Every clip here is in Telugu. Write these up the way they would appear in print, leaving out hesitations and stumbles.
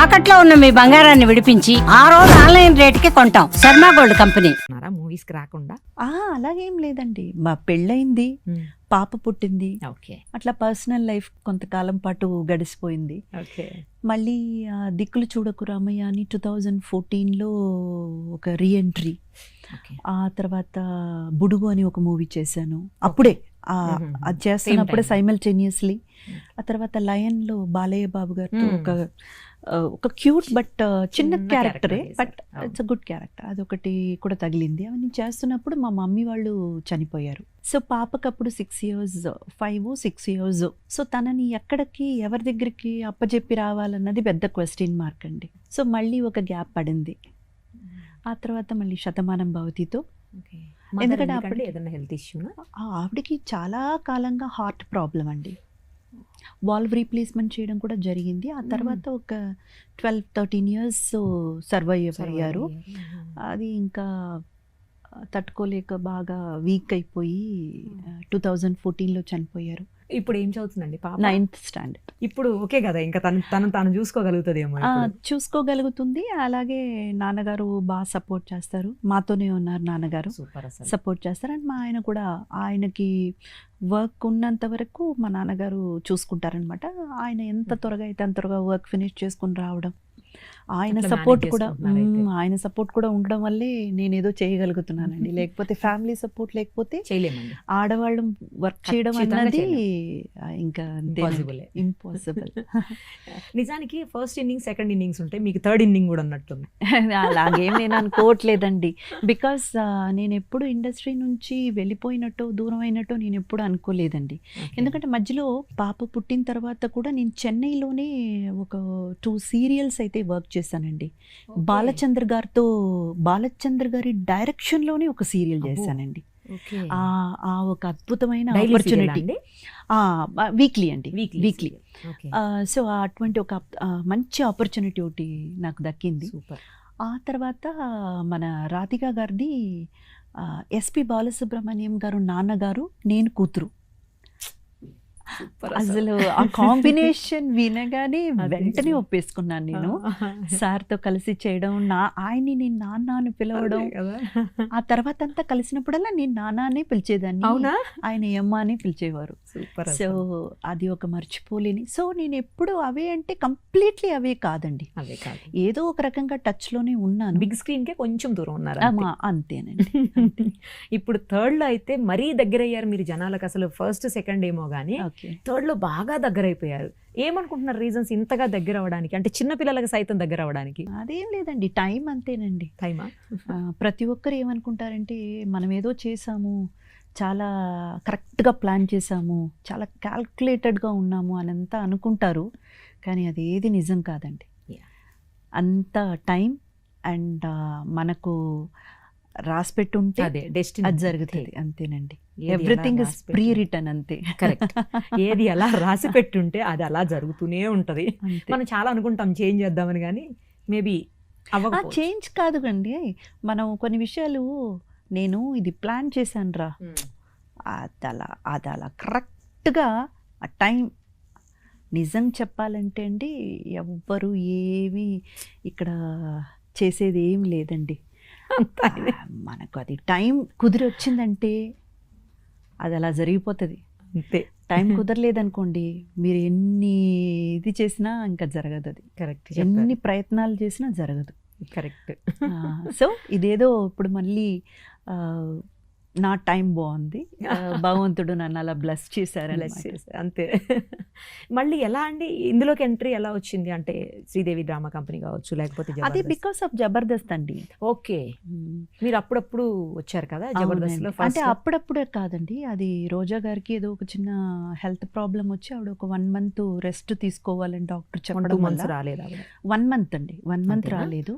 తాకట్లో ఉన్న మీ బంగారాన్ని విడిపించి ఆ రోజు ఆన్లైన్ రేటుకి కొంటాం. Sharma gold company. మూవీస్ కి రాకుండా అలాగేం లేదండి. మా పెళ్ళయింది, పాప పుట్టింది, అట్లా పర్సనల్ లైఫ్ కొంతకాలం పాటు గడిచిపోయింది. మళ్ళీ దిక్కులు చూడకు రామయ్య అని 2014లో ఒక రీఎంట్రీ, ఆ తర్వాత బుడుగు అని ఒక మూవీ చేశాను. అప్పుడే అది చేస్తున్నప్పుడే సైమల్టేనియస్లీ. ఆ తర్వాత లయన్లో బాలయ్య బాబు గారితో ఒక క్యూట్ బట్ చిన్న క్యారెక్టరే, but it's a good character. అదొకటి కూడా తగిలింది. అవన్నీ చేస్తున్నప్పుడు మా మమ్మీ వాళ్ళు చనిపోయారు. సో పాపకు అప్పుడు 6 years, 5, 6 years. సో తనని ఎక్కడికి ఎవరి దగ్గరికి అప్పచెప్పి రావాలన్నది పెద్ద క్వశ్చన్ మార్క్ అండి. సో మళ్ళీ ఒక గ్యాప్ పడింది. ఆ తర్వాత మళ్ళీ శతమానం భవతితో, ఎందుకంటే అప్పుడు ఏదైనా హెల్త్ ఇష్యూ ఆవిడకి చాలా కాలంగా హార్ట్ ప్రాబ్లం అండి. వాల్వ్ రీప్లేస్మెంట్ చేయడం కూడా జరిగింది. ఆ తర్వాత ఒక 12-13 years సర్వైవ్ అయ్యారు. అది ఇంకా తట్టుకోలేక బాగా వీక్ అయిపోయి 2014లో చనిపోయారు. ఇప్పుడు ఏం చదువుతుందండి పాప? 9th standard. ఇప్పుడు ఓకే కదా, ఇంకా తను చూసుకోగలుగుతుందేమో. చూసుకోగలుగుతుంది. అలాగే నాన్నగారు బాగా సపోర్ట్ చేస్తారు. మాతోనే ఉన్నారు నాన్నగారు, సపోర్ట్ చేస్తారు. అండ్ మా ఆయన కూడా, ఆయనకి వర్క్ ఉన్నంత వరకు మా నాన్నగారు చూసుకుంటారనమాట. ఆయన ఎంత త్వరగా అయితే అంత త్వరగా వర్క్ ఫినిష్ చేసుకుని రావడం, ఆయన సపోర్ట్ కూడా ఉండడం వల్లే నేనేదో చేయగలుగుతున్నానండి. లేకపోతే ఫ్యామిలీ సపోర్ట్ లేకపోతే చేయలేమండి. ఆడవాళ్ళు వర్క్ చేయడం అన్నది ఇంకా ఇంపాసిబుల్. నిజానికి ఫస్ట్ ఇన్నింగ్స్, సెకండ్ ఇన్నింగ్స్ ఉంటాయి, మీకు థర్డ్ ఇన్నింగ్ కూడా ఉన్నట్టుంది. అలాగేం నేను అనుకోవట్లేదండి. బికాస్ నేను ఎప్పుడు ఇండస్ట్రీ నుంచి వెళ్ళిపోయినట్టు, దూరం అయినట్టు నేను ఎప్పుడు అనుకోలేదండి. ఎందుకంటే మధ్యలో పాప పుట్టిన తర్వాత కూడా నేను చెన్నైలోనే ఒక 2 serials అయితే వర్క్ చేశానండి. బాలచంద్ర గారి డైరెక్షన్ లోనే ఒక సీరియల్ చేశానండి. ఆ ఒక అద్భుతమైన ఆపర్చునిటీ, వీక్లీ అండి, వీక్లీ. సో అటువంటి ఒక మంచి ఆపర్చునిటీ ఒకటి నాకు దక్కింది. ఆ తర్వాత మన రాధికా గారిది ఎస్పి బాలసుబ్రహ్మణ్యం గారు నాన్నగారు, నేను కూతురు. అసలు ఆ కాంబినేషన్ వినగానే వెంటనే ఒప్పేసుకున్నాను నేను. సార్తో కలిసి చేయడం, ఆయన్ని నేను నాన్న అని పిలవడం. ఆ తర్వాత అంతా కలిసినప్పుడల్లా నేను నాన్న అని పిలిచేదాన్ని, ఆయన అమ్మ అని పిలిచేవారు. సో అది ఒక మర్చిపోలేని. సో నేను ఎప్పుడు అవే అంటే కంప్లీట్లీ అవే కాదండి, ఏదో ఒక రకంగా టచ్ లోనే ఉన్నాను. బిగ్ స్క్రీన్ కే కొంచెం దూరం ఉన్నారు అంతేనండి. ఇప్పుడు థర్డ్ లో అయితే మరీ దగ్గర అయ్యారు మీరు జనాలకు. అసలు ఫస్ట్ సెకండ్ ఏమో గానీ థర్డ్ లో బాగా దగ్గర అయిపోయారు. ఏమనుకుంటున్నారు రీజన్స్ ఇంతగా దగ్గర అవడానికి? అంటే చిన్న పిల్లలకు సైతం దగ్గర అవడానికి అదేం లేదండి, టైం అంతేనండి. టైమా? ప్రతి ఒక్కరు ఏమనుకుంటారంటే మనం ఏదో చేసాము, చాలా కరెక్ట్గా ప్లాన్ చేసాము, చాలా క్యాల్కులేటెడ్గా ఉన్నాము అని అంతా అనుకుంటారు. కానీ అది ఏది నిజం కాదండి. అంత టైం అండ్ మనకు రాసి పెట్టుంటే అది జరుగుతుంది, అంతేనండి. ఎవ్రీథింగ్ ఇస్ ప్రీ రిటర్న్, అంతే. కరెక్ట్. ఏది ఎలా రాసి పెట్టుంటే అది అలా జరుగుతూనే ఉంటది. మనం చాలా అనుకుంటాం చేంజ్ చేద్దామని, కానీ మేబీ చేంజ్ కాదు కండి. మనం కొన్ని విషయాలు, నేను ఇది ప్లాన్ చేశాను రా, అది అలా కరెక్ట్గా ఆ టైం. నిజం చెప్పాలంటే అండి, ఎవ్వరు ఏమీ ఇక్కడ చేసేది ఏం లేదండి. మనకు అది టైం కుదిరి వచ్చిందంటే అది అలా జరిగిపోతుంది. అంతే. టైం కుదరలేదనుకోండి, మీరు ఎన్ని ఇది చేసినా ఇంకా జరగదు అది. కరెక్ట్. ఎన్ని ప్రయత్నాలు చేసినా జరగదు. కరెక్ట్. సో ఇదేదో ఇప్పుడు మళ్ళీ నా టైం బాగుంది, భగవంతుడు నన్ను అలా బ్లెస్ చేశారు, అంతే. మళ్ళీ ఎలా అండి ఇందులోకి ఎంట్రీ ఎలా వచ్చింది? అంటే శ్రీదేవి డ్రామా కంపెనీ కావచ్చు, లేకపోతే అది బికాస్ ఆఫ్ జబర్దస్త్ అండి. ఓకే. మీరు అప్పుడప్పుడు వచ్చారు కదా జబర్దస్త్ లో? అంటే అప్పుడప్పుడే కాదండి, అది రోజా గారికి ఏదో ఒక చిన్న హెల్త్ ప్రాబ్లం వచ్చి ఆవిడ ఒక 1 month రెస్ట్ తీసుకోవాలని డాక్టర్ చెప్పడం వల్ల రాలేదు. 1 month అండి, 1 month రాలేదు.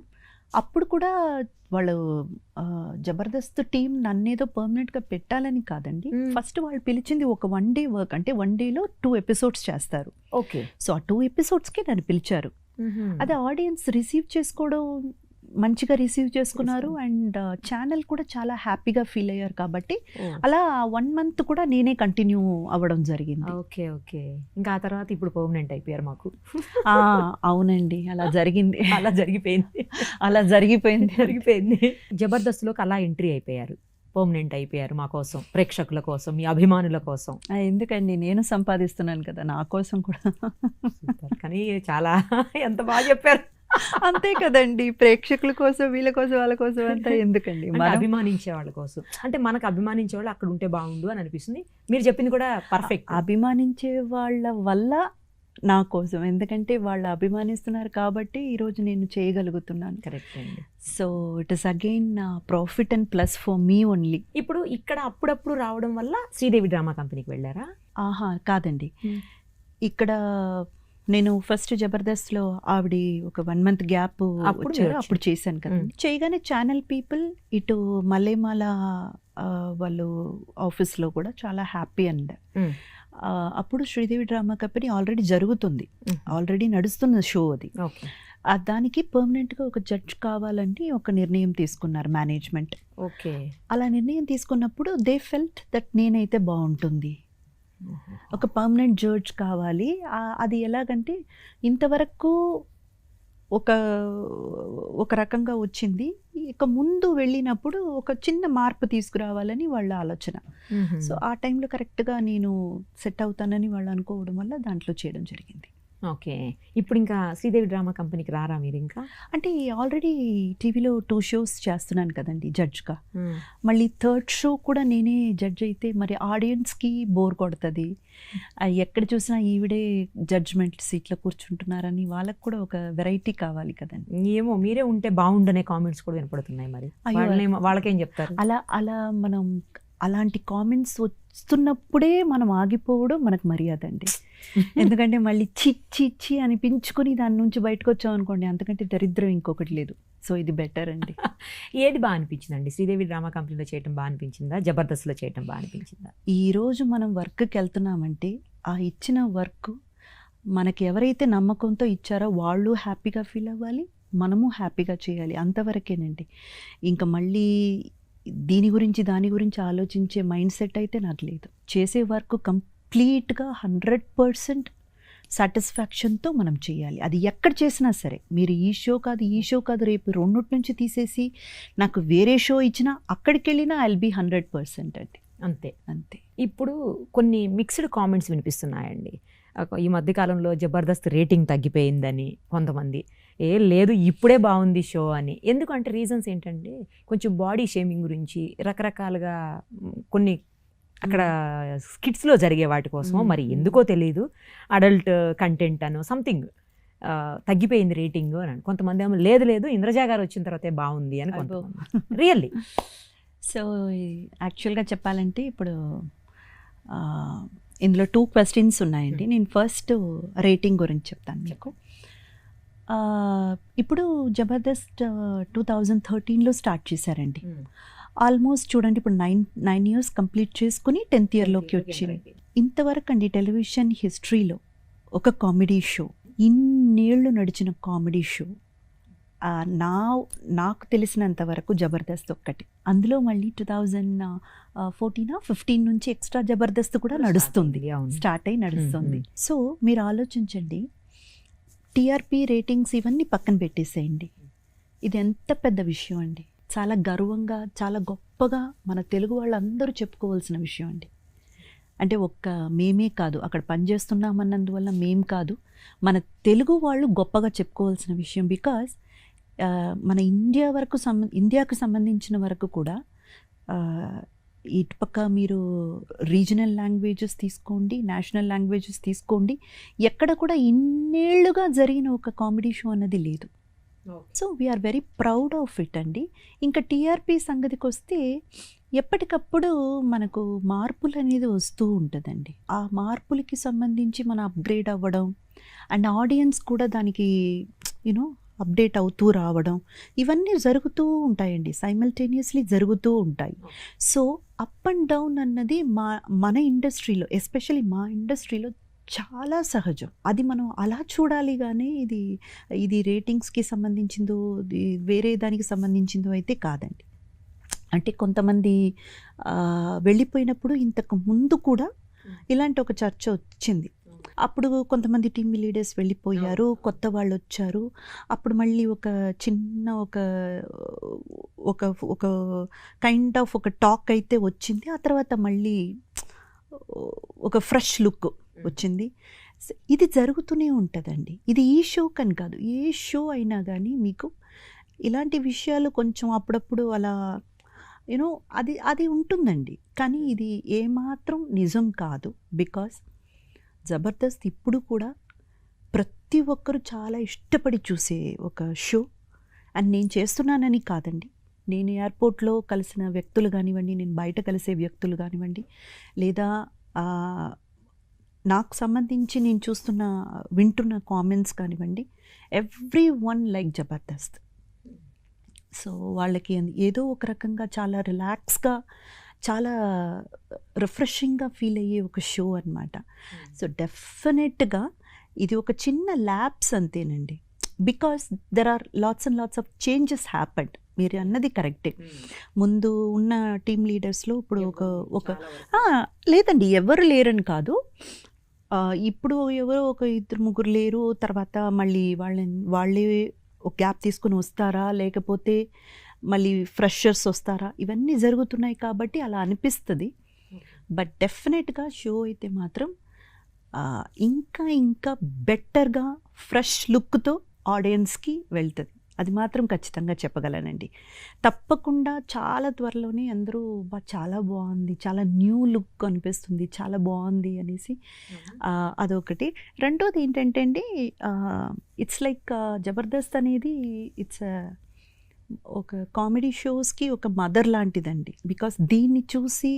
అప్పుడు కూడా వాళ్ళు జబర్దస్త్ టీం నన్నేదో పర్మనెంట్గా పెట్టాలని కాదండి. ఫస్ట్ వాళ్ళు పిలిచింది ఒక 1 day వర్క్, అంటే 1 dayలో 2 episodes చేస్తారు. ఓకే. సో ఆ 2 episodsకే నన్ను పిలిచారు. అది ఆడియన్స్ రిసీవ్ చేసుకోవడం మంచిగా రిసీవ్ చేసుకున్నారు అండ్ ఛానల్ కూడా చాలా హ్యాపీగా ఫీల్ అయ్యారు కాబట్టి అలా 1 month కూడా నేనే కంటిన్యూ అవ్వడం జరిగింది. Okay okay. ఇంకా ఆ తర్వాత ఇప్పుడు పర్మనెంట్ అయిపోయారు మాకు. అవునండి, అలా జరిగింది. అలా జరిగిపోయింది. అలా జరిగిపోయింది. జబర్దస్త్లోకి అలా ఎంట్రీ అయిపోయారు, పర్మనెంట్ అయిపోయారు మా కోసం, ప్రేక్షకుల కోసం, మీ అభిమానుల కోసం. ఎందుకండి, నేను సంపాదిస్తున్నాను కదా నా కోసం కూడా. కానీ చాలా ఎంత బాగా చెప్పారు. అంతే కదండి, ప్రేక్షకుల కోసం, వీళ్ళ కోసం, వాళ్ళ కోసం అంతా ఎందుకండి, అభిమానించే వాళ్ళ కోసం. అంటే మనకు అభిమానించే వాళ్ళు అక్కడ ఉంటే బాగుండు అని అనిపిస్తుంది. మీరు చెప్పింది కూడా పర్ఫెక్ట్. అభిమానించే వాళ్ళ వల్ల నా కోసం, ఎందుకంటే వాళ్ళు అభిమానిస్తున్నారు కాబట్టి ఈరోజు నేను చేయగలుగుతున్నాను. కరెక్ట్ అండి. So it is again profit and plus for me only. ఇప్పుడు ఇక్కడ అప్పుడప్పుడు రావడం వల్ల శ్రీదేవి డ్రామా కంపెనీకి వెళ్ళారా? కాదండి, ఇక్కడ నేను ఫస్ట్ జబర్దస్త్లో ఆవిడ ఒక 1 month గ్యాప్ అప్పుడు చేశాను కదండి. చేయగానే ఛానల్ పీపుల్ ఇటు మల్లెమాల వాళ్ళు ఆఫీస్లో కూడా చాలా హ్యాపీ అండ్ అప్పుడు శ్రీదేవి డ్రామా కంపెనీ ఆల్రెడీ జరుగుతుంది, ఆల్రెడీ నడుస్తున్న షో అది. దానికి పర్మనెంట్గా ఒక జడ్జ్ కావాలని ఒక నిర్ణయం తీసుకున్నారు మేనేజ్మెంట్. ఓకే. అలా నిర్ణయం తీసుకున్నప్పుడు దే ఫెల్ట్ దట్ నేనైతే బాగుంటుంది, ఒక పర్మనెంట్ జడ్జ్ కావాలి. అది ఎలాగంటే ఇంతవరకు ఒక రకంగా వచ్చింది, ఇక ముందు వెళ్ళినప్పుడు ఒక చిన్న మార్పు తీసుకురావాలని వాళ్ళ ఆలోచన. సో ఆ టైంలో కరెక్ట్గా నేను సెట్ అవుతానని వాళ్ళు అనుకోవడం వల్ల దాంట్లో చేయడం జరిగింది. ఓకే. ఇప్పుడు ఇంకా శ్రీదేవి డ్రామా కంపెనీకి రారా మీరు? ఇంకా అంటే ఆల్రెడీ టీవీలో 2 shows చేస్తున్నాను కదండి జడ్జ్గా. మళ్ళీ 3rd show కూడా నేనే జడ్జ్ అయితే మరి ఆడియన్స్కి బోర్ కొడుతుంది, ఎక్కడ చూసినా ఈవిడే జడ్జ్మెంట్ సీట్లో కూర్చుంటున్నారని వాళ్ళకి కూడా ఒక వెరైటీ కావాలి కదండి. ఏమో మీరే ఉంటే బాగుండనే కామెంట్స్ కూడా వినపడుతున్నాయి, మరి వాళ్ళకేం చెప్తారు? అలా మనం అలాంటి కామెంట్స్ వస్తున్నప్పుడే మనం ఆగిపోవడం మనకు మర్యాద అండి. ఎందుకంటే మళ్ళీ చిచ్చి అనిపించుకొని దాని నుంచి బయటకు వచ్చాం అనుకోండి, అంతకంటే దరిద్రం ఇంకొకటి లేదు. సో ఇది బెటర్ అండి. ఏది బాగా అనిపించిందండి? శ్రీదేవి డ్రామా కంపెనీలో చేయటం బాగా అనిపించిందా, జబర్దస్త్లో చేయటం బాగా అనిపించిందా? ఈరోజు మనం వర్క్కి వెళ్తున్నామంటే ఆ ఇచ్చిన వర్క్ మనకి ఎవరైతే నమ్మకంతో ఇచ్చారో వాళ్ళు హ్యాపీగా ఫీల్ అవ్వాలి, మనము హ్యాపీగా చేయాలి, అంతవరకేనండి. ఇంకా మళ్ళీ దాని గురించి ఆలోచించే మైండ్ సెట్ అయితే నాకు లేదు. చేసే వర్క్ కంప్లీట్గా 100% సాటిస్ఫాక్షన్తో మనం చేయాలి. అది ఎక్కడ చేసినా సరే, మీరు ఈ షో కాదు రేపు 2 నుంచి తీసేసి నాకు వేరే షో ఇచ్చినా అక్కడికి వెళ్ళినా ఐల్ బీ 100% అండి. అంతే. ఇప్పుడు కొన్ని మిక్స్డ్ కామెంట్స్ వినిపిస్తున్నాయండి. ఈ మధ్యకాలంలో జబర్దస్త్ రేటింగ్ తగ్గిపోయిందని కొంతమంది, లేదు ఇప్పుడే బాగుంది షో అని. ఎందుకంటే రీజన్స్ ఏంటంటే కొంచెం బాడీ షేమింగ్ గురించి, రకరకాలుగా కొన్ని అక్కడ స్కిట్స్లో జరిగే వాటి కోసం, మరి ఎందుకో తెలియదు, అడల్ట్ కంటెంట్ అనో సంథింగ్ తగ్గిపోయింది రేటింగ్ అని. కొంతమంది ఏమో లేదు ఇంద్రజా గారు వచ్చిన తర్వాతే బాగుంది అని. రియల్లీ సో యాక్చువల్గా చెప్పాలంటే ఇప్పుడు ఇందులో 2 questions ఉన్నాయండి. నేను ఫస్ట్ రేటింగ్ గురించి చెప్తాను మీకు. ఇప్పుడు జబర్దస్త్ 2013లో స్టార్ట్ చేశారండి. ఆల్మోస్ట్ చూడండి, ఇప్పుడు 9 years కంప్లీట్ చేసుకుని 10th yearలోకి వచ్చింది. ఇంతవరకు అండి టెలివిజన్ హిస్టరీలో ఒక కామెడీ షో, ఇన్నేళ్ళు నడిచిన కామెడీ షో నాకు తెలిసినంత వరకు జబర్దస్త్ ఒక్కటి. అందులో మళ్ళీ 2014-15 నుంచి ఎక్స్ట్రా జబర్దస్త్ కూడా నడుస్తుంది, స్టార్ట్ అయి నడుస్తుంది. సో మీరు ఆలోచించండి, టీఆర్పీ రేటింగ్స్ ఇవన్నీ పక్కన పెట్టేసేయండి, ఇది ఎంత పెద్ద విషయం అండి. చాలా గర్వంగా, చాలా గొప్పగా మన తెలుగు వాళ్ళందరూ చెప్పుకోవాల్సిన విషయం అండి. అంటే ఒక్క మేమే కాదు, అక్కడ పనిచేస్తున్నామన్నందువల్ల మేం కాదు, మన తెలుగు వాళ్ళు గొప్పగా చెప్పుకోవాల్సిన విషయం. బికాజ్ మన ఇండియాకు సంబంధించిన వరకు కూడా ఇటుపక్క మీరు రీజనల్ లాంగ్వేజెస్ తీసుకోండి, నేషనల్ లాంగ్వేజెస్ తీసుకోండి, ఎక్కడ కూడా ఇన్నేళ్లుగా జరిగిన ఒక కామెడీ షో అన్నది లేదు. So we are very proud of it అండి. ఇంకా టీఆర్పీ సంగతికి వస్తే ఎప్పటికప్పుడు మనకు మార్పులు అనేది వస్తూ ఉంటుందండి. ఆ మార్పులకి సంబంధించి మనం అప్గ్రేడ్ అవ్వడం అండ్ ఆడియన్స్ కూడా దానికి అప్డేట్ అవుతూ రావడం, ఇవన్నీ జరుగుతూ ఉంటాయండి, సైమల్టేనియస్లీ జరుగుతూ ఉంటాయి. సో అప్ అండ్ డౌన్ అన్నది మన ఇండస్ట్రీలో, ఎస్పెషల్లీ మా ఇండస్ట్రీలో చాలా సహజం. అది మనం అలా చూడాలి గానీ ఇది రేటింగ్స్‌కి సంబంధించిందో, వేరే దానికి సంబంధించిందో అయితే కాదండి. అంటే కొంతమంది వెళ్ళిపోయినప్పుడు ఇంతకు ముందు కూడా ఇలాంటి ఒక చర్చ వచ్చింది. అప్పుడు కొంతమంది టీమ్ లీడర్స్ వెళ్ళిపోయారు, కొత్త వాళ్ళు వచ్చారు. అప్పుడు మళ్ళీ ఒక చిన్న ఒక కైండ్ ఆఫ్ ఒక టాక్ అయితే వచ్చింది. ఆ తర్వాత మళ్ళీ ఒక ఫ్రెష్ లుక్ వచ్చింది. ఇది జరుగుతూనే ఉంటుందండి. ఇది ఈ షో కని కాదు, ఏ షో అయినా కానీ మీకు ఇలాంటి విషయాలు కొంచెం అప్పుడప్పుడు అలా యూనో అది ఉంటుందండి. కానీ ఇది ఏమాత్రం నిజం కాదు. బికాస్ జబర్దస్త్ ఇప్పుడు కూడా ప్రతి ఒక్కరు చాలా ఇష్టపడి చూసే ఒక షో. అండ్ నేను చేస్తున్నానని కాదండి, నేను ఎయిర్పోర్ట్లో కలిసిన వ్యక్తులు కానివ్వండి, నేను బయట కలిసే వ్యక్తులు కానివ్వండి, లేదా నాకు సంబంధించి నేను వింటున్న కామెంట్స్ కానివ్వండి, every one like Jabardasth. So వాళ్ళకి ఏదో ఒక రకంగా చాలా రిలాక్స్గా, చాలా రిఫ్రెషింగ్గా ఫీల్ అయ్యే ఒక షో అన్నమాట. సో డెఫినెట్గా ఇది ఒక చిన్న ల్యాబ్స్ అంతేనండి. Because there are lots and lots of changes happened. మీరు అన్నది కరెక్టే. ముందు ఉన్న టీమ్ లీడర్స్లో ఇప్పుడు ఒక లేదండి, ఎవరు లేరని కాదు. ఇప్పుడు ఎవరో ఒక 2-3 లేరు. తర్వాత మళ్ళీ వాళ్ళే ఒక గ్యాప్ తీసుకుని వస్తారా, లేకపోతే మళ్ళీ ఫ్రెషర్స్ వస్తారా, ఇవన్నీ జరుగుతున్నాయి కాబట్టి అలా అనిపిస్తుంది. బట్ డెఫినెట్గా షో అయితే మాత్రం ఇంకా ఇంకా బెటర్గా ఫ్రెష్ లుక్తో ఆడియన్స్కి వెళ్తుంది. అది మాత్రం ఖచ్చితంగా చెప్పగలనండి. తప్పకుండా చాలా త్వరలోనే అందరూ చాలా బాగుంది, చాలా న్యూ లుక్ అనిపిస్తుంది, చాలా బాగుంది అనేసి అదొకటి. రెండోది ఏంటంటే అండి, ఇట్స్ లైక్ జబర్దస్త్ అనేది ఇట్స్ ఒక కామెడీ షోస్కి ఒక మదర్ లాంటిదండి. బికాస్ దీన్ని చూసి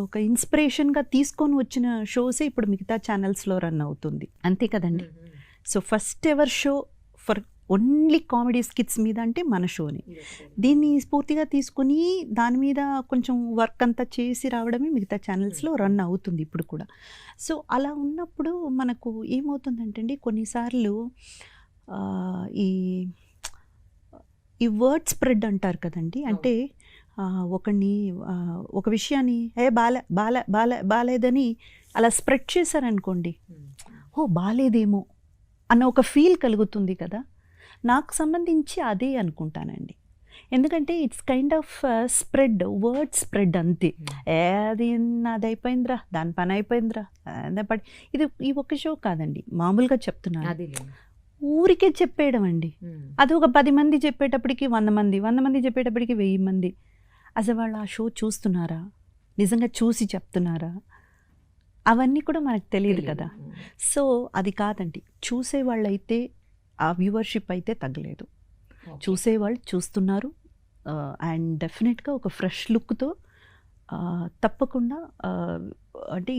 ఒక ఇన్స్పిరేషన్గా తీసుకొని వచ్చిన షోసే ఇప్పుడు మిగతా ఛానల్స్లో రన్ అవుతుంది, అంతే కదండి. So first ever show for only comedy skits మీద అంటే మన షోని. దీన్ని స్ఫూర్తిగా తీసుకుని దాని మీద కొంచెం వర్క్ అంతా చేసి రావడమే మిగతా ఛానల్స్లో రన్ అవుతుంది ఇప్పుడు కూడా. సో అలా ఉన్నప్పుడు మనకు ఏమవుతుందంటే అండి, కొన్నిసార్లు ఈ వర్డ్ స్ప్రెడ్ అంటారు కదండి. అంటే ఒక విషయాన్ని బాలేదని అలా స్ప్రెడ్ చేశారనుకోండి, బాలేదేమో అన్న ఒక ఫీల్ కలుగుతుంది కదా. నాకు సంబంధించి అదే అనుకుంటానండి. ఎందుకంటే it's kind of spread, word spread అంతే. అది నాది అయిపోయిందిరా, దాని పని అయిపోయిందిరా, ఇది ఈ ఒక్క షో కాదండి, మామూలుగా చెప్తున్నాను. ఊరికే చెప్పేయడం అండి. అది ఒక 10 మంది చెప్పేటప్పటికి 100 మంది, 100 మంది చెప్పేటప్పటికి 1000 మంది. అసలు వాళ్ళు ఆ షో చూస్తున్నారా, నిజంగా చూసి చెప్తున్నారా, అవన్నీ కూడా మనకు తెలియదు కదా. సో అది కాదండి, చూసేవాళ్ళైతే ఆ వ్యూవర్షిప్ అయితే తగ్గలేదు. చూసేవాళ్ళు చూస్తున్నారు. అండ్ డెఫినెట్గా ఒక ఫ్రెష్ లుక్తో తప్పకుండా అంటే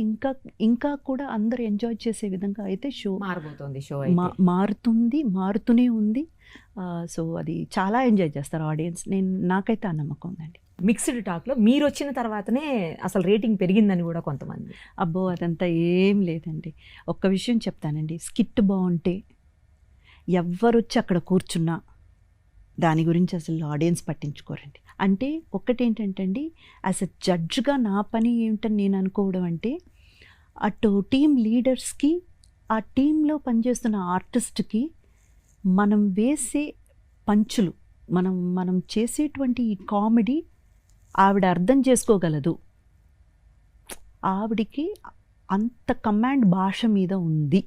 ఇంకా కూడా అందరు ఎంజాయ్ చేసే విధంగా అయితే షో మారుతూనే ఉంది. సో అది చాలా ఎంజాయ్ చేస్తారు ఆడియన్స్. నాకైతే ఆ నమ్మకం ఉందండి. మిక్స్డ్ టాక్లో మీరు వచ్చిన తర్వాతనే అసలు రేటింగ్ పెరిగిందని కూడా కొంతమంది. అబ్బో అదంతా ఏం లేదండి. ఒక్క విషయం చెప్తానండి, స్కిట్ బాగుంటే ఎవ్వరొచ్చి అక్కడ కూర్చున్నా దాని గురించి అసలు ఆడియన్స్ పట్టించుకోరండి. అంటే ఒక్కటేంటంటే అండి, యాజ్ ఎ జడ్జ్గా నా పని ఏమిటని నేను అనుకోవడం అంటే, అటు టీమ్ లీడర్స్కి, ఆ టీంలో పనిచేస్తున్న ఆర్టిస్ట్కి మనం వేసే పంచులు, మనం చేసేటువంటి ఈ కామెడీ ఆవిడ అర్థం చేసుకోగలదు, ఆవిడికి అంత కమాండ్ భాష మీద ఉంది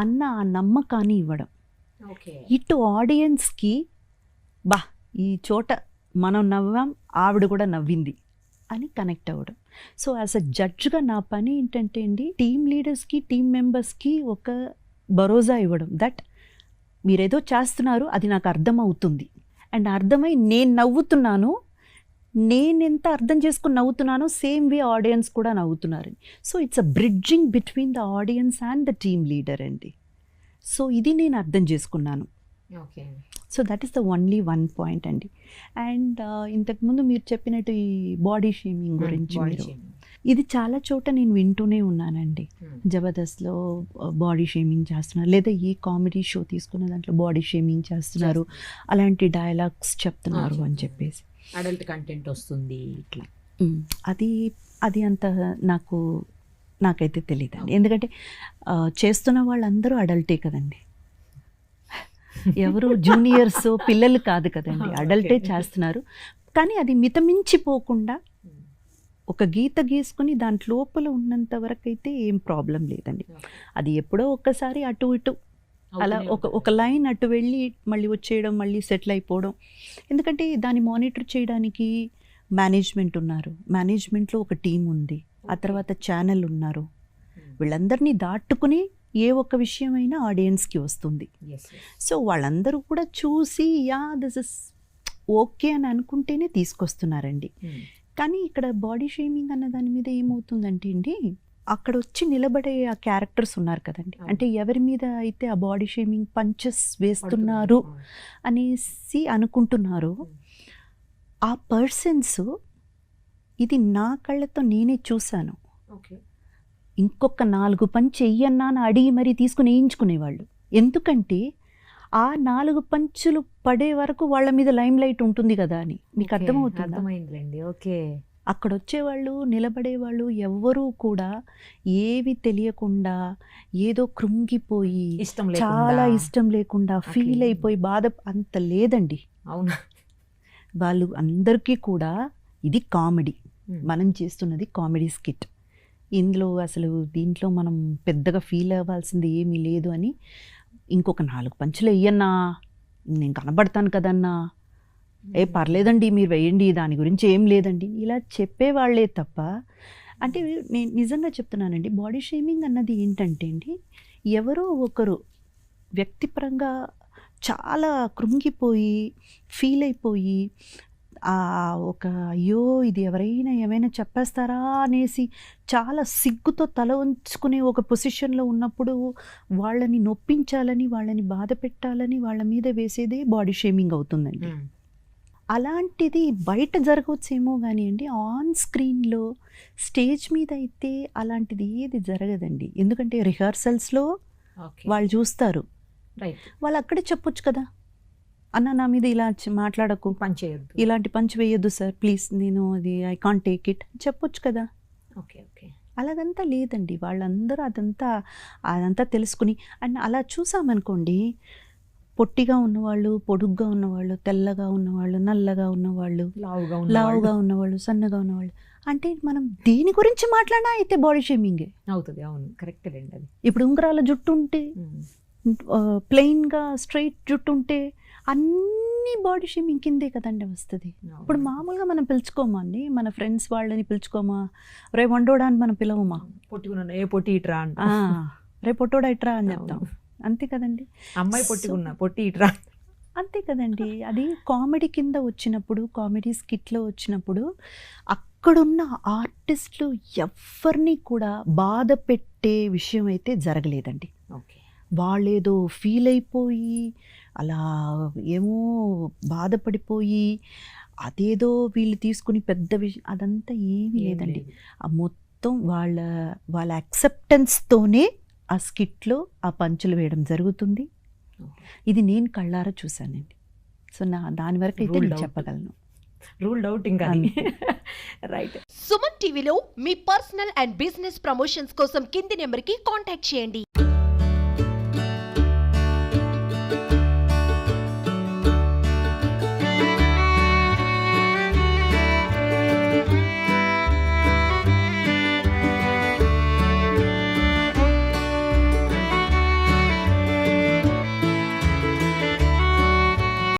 అన్న ఆ నమ్మకాన్ని ఇవ్వడం. ఇటు ఆడియన్స్కి ఈ చోట మనం నవ్వాం, ఆవిడ కూడా నవ్వింది అని కనెక్ట్ అవ్వడం. సో యాజ్ అ జడ్జ్గా నా పని ఏంటంటే అండి, టీమ్ లీడర్స్కి, టీమ్ మెంబర్స్కి ఒక భరోసా ఇవ్వడం, దట్ మీరేదో చేస్తున్నారు, అది నాకు అర్థమవుతుంది. అండ్ అర్థమై నేను నవ్వుతున్నాను, నేను ఎంత అర్థం చేసుకుని నవ్వుతున్నానో సేమ్ వే ఆడియన్స్ కూడా నవ్వుతున్నారని. So it's a bridging between the audience and the team leader అండి. సో ఇది నేను అర్థం చేసుకున్నాను. So that is the only one point అండి. అండ్ ఇంతకుముందు మీరు చెప్పినట్టు ఈ బాడీ షేమింగ్ గురించి, ఇది చాలా చోట నేను వింటూనే ఉన్నానండి. జబర్దస్త్లో బాడీ షేమింగ్ చేస్తున్నారు, లేదా ఏ కామెడీ షో తీసుకున్న దాంట్లో బాడీ షేమింగ్ చేస్తున్నారు, అలాంటి డైలాగ్స్ చెప్తున్నారు అని చెప్పేసి. అడల్ట్ కంటెంట్ వస్తుంది ఇట్లా. అది అంత నాకైతే తెలియదండి. ఎందుకంటే చేస్తున్న వాళ్ళందరూ అడల్టే కదండి, ఎవరు జూనియర్స్ పిల్లలు కాదు కదండి, అడల్టే చేస్తున్నారు. కానీ అది మితమించిపోకుండా ఒక గీత గీసుకుని దాంట్ లోపల ఉన్నంత వరకు అయితే ఏం ప్రాబ్లం లేదండి. అది ఎప్పుడో ఒక్కసారి అటు ఇటు అలా ఒక లైన్ అటు వెళ్ళి మళ్ళీ వచ్చేయడం, మళ్ళీ సెటిల్ అయిపోవడం. ఎందుకంటే దాన్ని మానిటర్ చేయడానికి మేనేజ్మెంట్ ఉన్నారు, మేనేజ్మెంట్లో ఒక టీం ఉంది, ఆ తర్వాత ఛానల్ ఉన్నారు. వీళ్ళందరినీ దాటుకుని ఏ ఒక్క విషయమైనా ఆడియన్స్కి వస్తుంది. సో వాళ్ళందరూ కూడా చూసి దిస్ ఇస్ ఓకే అని అనుకుంటేనే తీసుకొస్తున్నారండి. కానీ ఇక్కడ బాడీ షేమింగ్ అన్న దాని మీద ఏమవుతుందంటే అండి, అక్కడ వచ్చి నిలబడే ఆ క్యారెక్టర్స్ ఉన్నారు కదండి, అంటే ఎవరి మీద అయితే ఆ బాడీ షేమింగ్ పంచెస్ వేస్తున్నారు అనేసి అనుకుంటున్నారు, ఆ పర్సన్స్ ఇది నా కళ్ళతో నేనే చూశాను, ఇంకొక 4 పంచ్ చెయ్యన్నా అని అడిగి మరీ తీసుకుని వేయించుకునేవాళ్ళు. ఎందుకంటే ఆ 4 పంచులు పడే వరకు వాళ్ళ మీద లైమ్ లైట్ ఉంటుంది కదా అని. మీకు అర్థమవుతుందండి. ఓకే. అక్కడ వచ్చేవాళ్ళు, నిలబడేవాళ్ళు ఎవ్వరూ కూడా ఏవి తెలియకుండా ఏదో కృంగిపోయి చాలా ఇష్టం లేకుండా ఫీల్ అయిపోయి బాధ అంత లేదండి. అవునా? వాళ్ళు అందరికీ కూడా ఇది కామెడీ, మనం చేస్తున్నది కామెడీ స్కిట్, ఇందులో అసలు దీంట్లో మనం పెద్దగా ఫీల్ అవ్వాల్సింది ఏమీ లేదు అని, ఇంకొక 4 పంచులు వెయ్యన్నా, నేను కనబడతాను కదన్నా, పర్లేదండి మీరు వేయండి, దాని గురించి ఏం లేదండి, ఇలా చెప్పేవాళ్లే తప్ప. అంటే నేను నిజంగా చెప్తున్నానండి, బాడీ షేమింగ్ అన్నది ఏంటంటే అండి, ఎవరో ఒకరు వ్యక్తిపరంగా చాలా కృంగిపోయి ఫీల్ అయిపోయి ఒక అయ్యో ఇది ఎవరైనా ఏమైనా చెప్పేస్తారా అనేసి చాలా సిగ్గుతో తల ఉంచుకునే ఒక పొజిషన్లో ఉన్నప్పుడు వాళ్ళని నొప్పించాలని, వాళ్ళని బాధ పెట్టాలని వాళ్ళ మీద వేసేదే బాడీ షేమింగ్ అవుతుందండి. అలాంటిది బయట జరగవచ్చేమో కానీ అండి, ఆన్ స్క్రీన్లో స్టేజ్ మీద అయితే అలాంటిది ఏది జరగదండి. ఎందుకంటే రిహార్సల్స్లో వాళ్ళు చూస్తారు, వాళ్ళు అక్కడే చెప్పొచ్చు కదా, అన్న నా మీద ఇలా మాట్లాడకు, పంచ్ చేయొద్దు, ఇలాంటి పంచ్ వేయొద్దు సార్ ప్లీజ్, నేను అది ఐ కాంట్ టేక్ ఇట్ చెప్పొచ్చు కదా. అలాగంతా లేదండి, వాళ్ళందరూ అదంతా తెలుసుకుని. అండ్ అలా చూసామనుకోండి, పొట్టిగా ఉన్నవాళ్ళు, పొడుగ్గా ఉన్నవాళ్ళు, తెల్లగా ఉన్నవాళ్ళు, నల్లగా ఉన్నవాళ్ళు, లావుగా ఉన్నవాళ్ళు, సన్నగా ఉన్నవాళ్ళు, అంటే మనం దేని గురించి మాట్లాడినా అయితే బాడీ షేమింగే అవుతుంది. అవును, కరెక్ట్ అండి. అది ఇప్పుడు ఉంగరాల జుట్టు ఉంటే, ప్లెయిన్గా స్ట్రైట్ జుట్టు ఉంటే అన్ని బాడీ షేమింగ్ కిందే కదండి వస్తుంది. ఇప్పుడు మామూలుగా మనం పిలుచుకోమండి, మన ఫ్రెండ్స్ వాళ్ళని పిలుచుకోమా, రే వండోడా అని మనం పిలవమా, పొట్టిగా ఏ పొట్టి ఇట్రా అంట, రే పొట్టోడా ఇట్రా అని చెప్తాం, అంతే కదండి. అమ్మాయి పొట్టిగున్నా పొట్టి ఇట్రా, అంతే కదండి. అది కామెడీ కింద వచ్చినప్పుడు, కామెడీ స్కిట్లో వచ్చినప్పుడు అక్కడున్న ఆర్టిస్టులు ఎవరిని కూడా బాధ పెట్టే విషయం అయితే జరగలేదండి. వాళ్ళేదో ఫీల్ అయిపోయి అలా ఏమో బాధపడిపోయి అదేదో వీళ్ళు తీసుకుని పెద్ద విషయం అదంతా ఏమీ లేదండి. ఆ మొత్తం వాళ్ళ యాక్సెప్టెన్స్తోనే ఆ స్కిట్లో ఆ పంచులు వేయడం జరుగుతుంది. ఇది నేను కళ్ళారా చూశానండి. సో దాని వరకు అయితే నేను చెప్పగలను. రూల్డ్ అవుట్ ఇంకా. రైట్. సుమన్ టీవీలో మీ పర్సనల్ అండ్ బిజినెస్ ప్రమోషన్స్ కోసం కింది నెంబర్కి కాంటాక్ట్ చేయండి.